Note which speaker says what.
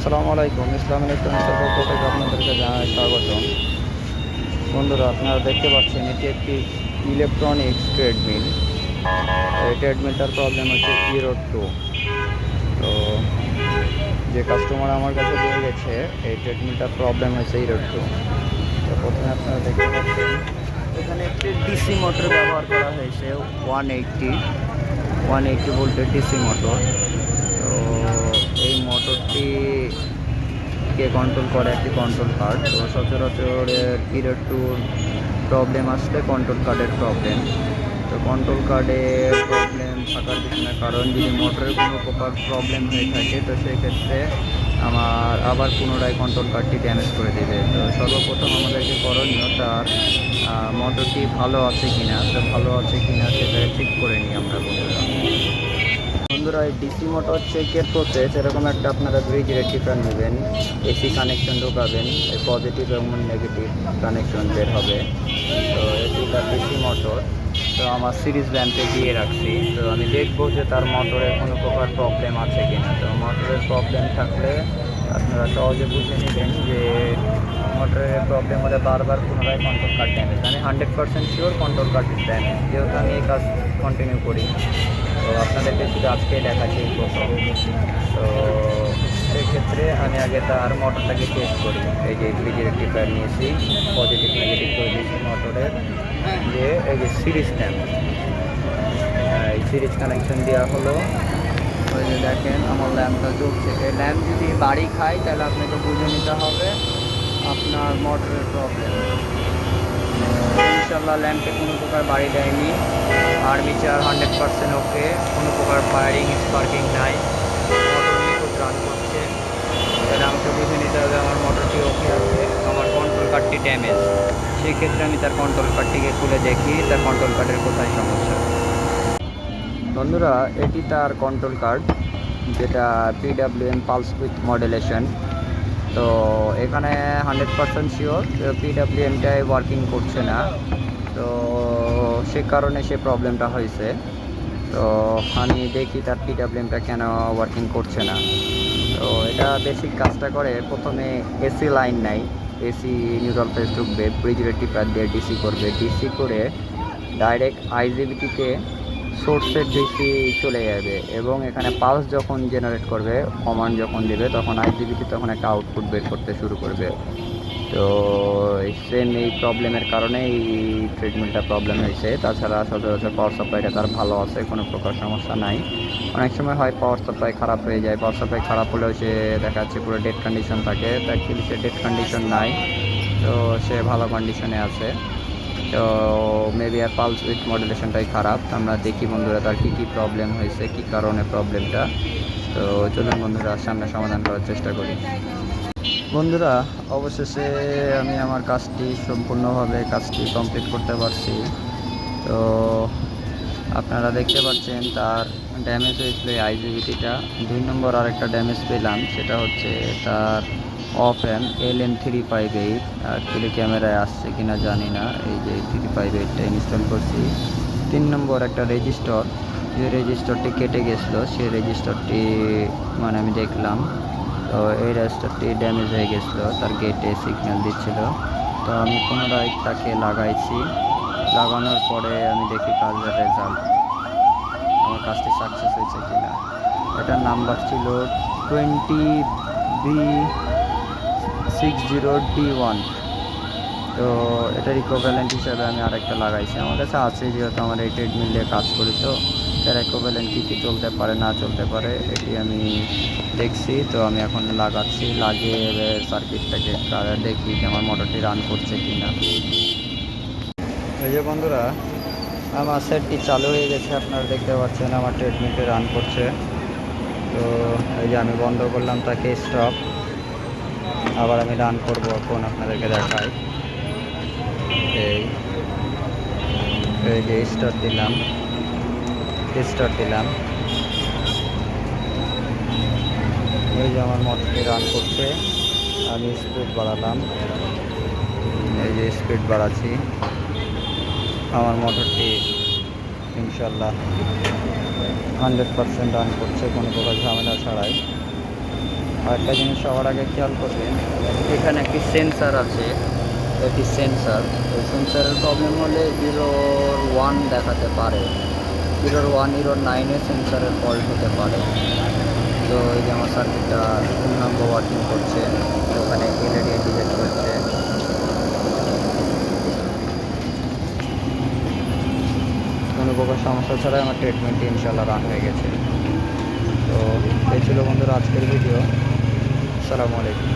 Speaker 1: আসসালামু আলাইকুম। ইসলাম ইলেকট্রনিক্সের পক্ষ থেকে আপনাদেরকে জানাই স্বাগতম। বন্ধুরা, আপনারা দেখতে পাচ্ছেন এটি একটি ইলেকট্রনিক্স ট্রেডমিল। এই ট্রেডমিলটার প্রবলেম হচ্ছে ইরোড 2। তো যে কাস্টমার আমার কাছে দিয়ে গেছে, এই ট্রেডমিলটার প্রবলেম হয়েছে ইরোড 2। তো প্রথমে আপনারা দেখতে পাচ্ছেন এখানে একটি ডিসি মোটর ব্যবহার করা হয়েছে, 180 ভোল্টের ডিসি মোটর। তো এই মোটরটিকে কন্ট্রোল করে একটি কন্ট্রোল কার্ড। তো সচরাচর ইরোড 2 প্রবলেম আসলে কন্ট্রোল কার্ডের প্রবলেম। তো কন্ট্রোল কার্ডের প্রবলেম থাকার পিছনে কারণ যদি মোটরের কোনো প্রকার প্রবলেম হয়ে থাকে, তো সেক্ষেত্রে আমার আবার পুনরায় কন্ট্রোল কার্ডটি ড্যামেজ করে দেবে। তো সর্বপ্রথম আমাদেরকে করণীয় তার মোটরটি ভালো আছে কিনা, তো ভালো আছে কিনা সেটা চেক করে নিই আমরা বন্ধুরা। এই ডিসি মোটর চেকের প্রসেস এরকম একটা আপনারা ব্রিজ রেক্টিফায়ার নেবেন, এসি কানেকশন ঢোকাবেন, পজিটিভ এবং নেগেটিভ কানেকশন বের হবে। তো এটি তার ডিসি মোটর। তো আমার সিরিজ ল্যাম্পে দিয়ে রাখছি। তো আমি দেখবো যে তার মোটরে কোনো প্রকার প্রবলেম আছে কিনা। তো মোটরের প্রবলেম থাকলে আপনারা সহজে বুঝে নেবেন যে মোটরের প্রবলেম হলে বারবার পুনরায় কন্ট্রোল কার্ড ড্যামেজ। আমি 100% শিওর কন্ট্রোল কার্ড ড্যামেজ, যেহেতু আমি এই কাজ কন্টিনিউ করি। তো আপনাদেরকে শুধু আজকেই দেখাচ্ছি প্রথম। তো সেক্ষেত্রে আমি আগে তার মোটরটাকে টেস্ট করি। এই যে ব্রিজ রেক্টিফায়ার নিয়েছি, পজিটিভ নেগেটিভ করে দিয়েছি মোটরের, যে এই যে সিরিজ ল্যাম্প, এই সিরিজ কানেকশন দেওয়া হলো। ওই যে দেখেন আমার ল্যাম্পটা জ্বলছে। এই ল্যাম্প যদি বাড়ি খায় তাহলে আপনাকে বুঝে নিতে হবে আপনার মোটরের প্রবলেম। ইনশাল্লাহ ল্যাম্পে কোনো প্রকার বাড়ি দেয়নি, আর্মিচার 100% ওকে, কোনো প্রকার ফায়ারিং স্পার্কিং নাই, মোটর নিখুঁত রান করছে। তাহলে আমাকে বুঝে নিতে হবে আমার মোটরটি ওকে আছে। আমার কন্ট্রোল কার্ডটি ড্যামেজ, সেক্ষেত্রে আমি তার কন্ট্রোল কার্ডটিকে খুলে দেখি তার কন্ট্রোল কার্ডের কোথায় সমস্যা। বন্ধুরা, এটি তার কন্ট্রোল কার্ড, যেটা PWM পালস উইথ মডুলেশন। তো এখানে 100% শিওর PWMটাই ওয়ার্কিং করছে না। তো সে কারণে সে প্রবলেমটা হয়েছে। তো আমি দেখি তার PWMটা কেন ওয়ার্কিং করছে না। তো এটা বেসিক কাজটা করে, প্রথমে এসি লাইন নাই, এসি নিউট্রাল ফেজ ঢুকবে, ব্রিজ রেক্টিফায়ার দিয়ে ডিসি করবে, ডিসি করে ডাইরেক্ট আইজিবিটিতে সোর্সের ডিসি চলে যাবে, এবং এখানে পালস যখন জেনারেট করবে, কমান্ড যখন দেবে, তখন আইজিবিটি তখন একটা আউটপুট বের করতে শুরু করবে। তো সেম এই প্রবলেমের কারণে এই ট্রিটমেন্টটা প্রবলেম হয়েছে। তাছাড়া সচরাচর পাওয়ার সাপ্লাইটা তার ভালো আছে, কোনো প্রকার সমস্যা নাই। অনেক সময় হয় পাওয়ার সাপ্লাই খারাপ হয়ে যায়, পাওয়ার সাপ্লাই খারাপ হলেও সে দেখা যাচ্ছে পুরো ডেড কন্ডিশন থাকে। তো অ্যাকচুয়ালি সে ডেড কন্ডিশন নাই, তো সে ভালো কন্ডিশনে আছে। তো মেবি আর পালস উইথ মডুলেশনটাই খারাপ। আমরা দেখি বন্ধুরা তার কী কী প্রবলেম হয়েছে, কী কারণে প্রবলেমটা। তো চলুন বন্ধুরা সামনে সমাধান করার চেষ্টা করি। বন্ধুরা, অবশেষে আমি আমার কাজটি সম্পূর্ণভাবে কমপ্লিট করতে পারছি। তো আপনারা দেখতে পাচ্ছেন তার ড্যামেজ হয়েছিল আইজিবিটিটা। 2 নম্বর আরেকটা ড্যামেজ পেলাম, সেটা হচ্ছে তার অফ এম LM358। অ্যাকচুয়ালি ক্যামেরায় আসছে কিনা জানি না, এই যে 358টা ইনস্টল করছি। 3 নম্বর একটা রেজিস্টর, যে রেজিস্টরটি কেটে গেছিলো, সেই রেজিস্টরটি মানে আমি দেখলাম। তো এই রেজিস্টারটি ড্যামেজ হয়ে গেছিলো, তার গেটে সিগন্যাল দিচ্ছিল। তো আমি পুনরায় তাকে লাগাইছি, লাগানোর পরে আমি দেখি কাজের রেজাল্ট, আমার কাজটি সাকসেস হয়েছে কিনা। এটার নাম্বার ছিল 20B60D1। তো এটার ইকোভ্যালেন্ট হিসাবে আমি আরেকটা লাগাইছি, আমার কাছে আছে, যেহেতু আমার এই ট্রেডমিল দিয়ে কাজ করি। তো এটার ইকোভ্যালেন্ট কী কী চলতে পারে না চলতে পারে এটি আমি দেখছি। তো আমি এখন লাগাচ্ছি, লাগিয়ে সার্কিটটাকে দেখি যে আমার মোটরটি রান করছে কি না। এই যে বন্ধুরা, আমার সেটটি চালু হয়ে গেছে, আপনারা দেখতে পাচ্ছেন আমার ট্রেডমিলটি রান করছে। তো এই যে আমি বন্ধ করলাম তাকে, স্টপ। আবার আমি রান করবো, এখন আপনাদেরকে দেখাই। এই যে স্টার্ট দিলাম, এই যে আমার মোটরটি রান করছে। আমি স্পিড বাড়ালাম, এই যে স্পিড বাড়াচ্ছি, আমার মোটরটি ইনশাল্লাহ 100% রান করছে কোনো প্রকার ঝামেলা ছাড়াই। আর একটা জিনিস সবার আগে খেয়াল করবেন, এখানে একটি সেন্সার আছে, এটি সেন্সার। এই সেন্সারের প্রবলেম হলে ইরোর 1 দেখাতে পারে, ইরোর 1 ইরোর 9-এ সেন্সারের ফল্ট হতে পারে। তো এই যে আমার সার্কিটটা পূর্ণাঙ্গ ওয়ার্কিং করছে, ওখানে এলইডি ইন্ডিকেট করছে। কোনো প্রকার সমস্যা ছাড়াই আমার ট্রিটমেন্টটি ইনশাল্লাহ রান হয়ে গেছে। তো এই ছিল বন্ধুরা আজকের ভিডিও। আসসালামু আলাইকুম।